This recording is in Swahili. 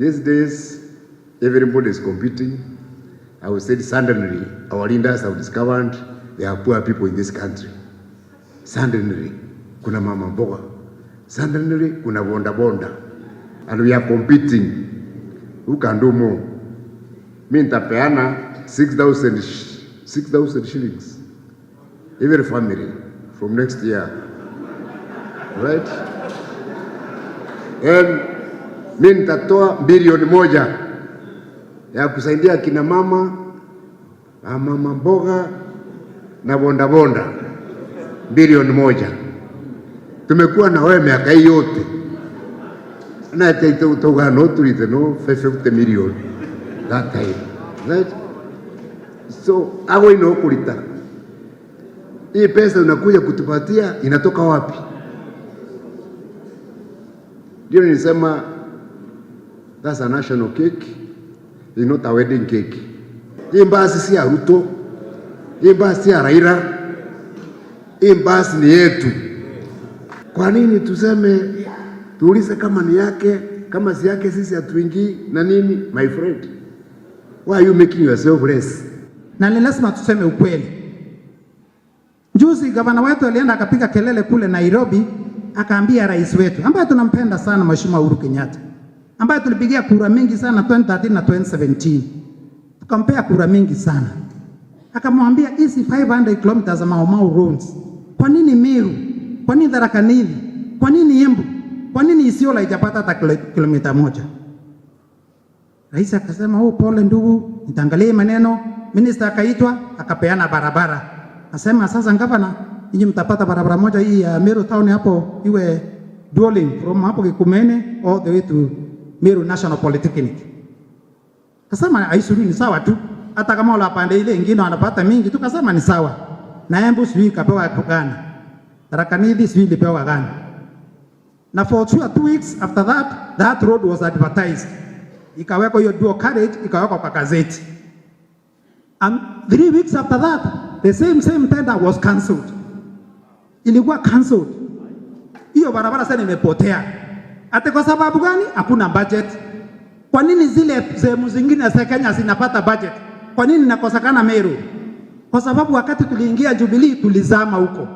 These days, everybody is competing. I would say suddenly, our leaders have discovered there are poor people in this country. Suddenly, kuna mama mboga. Suddenly, kuna bonda bonda. And we are competing. Who can do more? Mimi nitapeana 6,000 shillings. Every family from next year. Right? And mimi nitatoa bilioni 1 ya kusaidia kina mama, mama mboga na bonda bonda. Bilioni 1. Tumekuwa na wewe miaka hii yote. Na utaitoga no tulite no 50 million that time. Right? So hapo inokulita. Hii pesa unakuja kutupatia inatoka wapi? Ndio nilisema that's a national cake, it's not a wedding cake. Hii basi si ya Ruto, hii basi si ya Raila, hii basi ni yetu. Kwa nini tuseme tuulize kama ni yake, kama si yake sisi hatuingii na nini? My friend, why are you making yourself less? Na ni lazima tuseme ukweli. Juzi gavana wetu alienda akapiga kelele kule Nairobi, akaambia rais wetu ambaye tunampenda sana Mheshimiwa Uhuru Kenyatta, ambaye tulipigia kura mingi sana 2013 na 2017. Tukampea kura mingi sana. Akamwambia hizi 500 kilometers za Mau Mau roads. Kwa nini Meru? Kwa nini Tharaka Nithi? Kwa nini Embu? Kwa nini Isiolo haijapata hata kilomita 1? Rais akasema, "Oh, pole ndugu, nitaangalia maneno." Minister akaitwa, akapeana barabara. Asema, "Sasa gavana, ninyi mtapata barabara moja hii ya Meru town hapo iwe dualing from hapo Kikumene all the way to Meru National Polytechnic." Kasema Aisuru ni sawa tu. Hata kama wala pande ile nyingine wanapata mingi, tukasema ni sawa. Na Embu sijui kapewa gani. Tharaka Nithi sijui ilipewa gani. Na for 2 weeks after that road was advertised. Ikawekwa hiyo dual carriage, ikawekwa kwa gazeti. And 3 weeks after that, the same tender was cancelled. Ilikuwa cancelled. Hiyo barabara sasa imepotea. Ate kwa sababu gani? Hakuna budget. Kwa nini zile sehemu zingine za Kenya zinapata budget? Kwa nini nakosekana Meru? Kwa sababu wakati tuliingia Jubilee tulizama huko.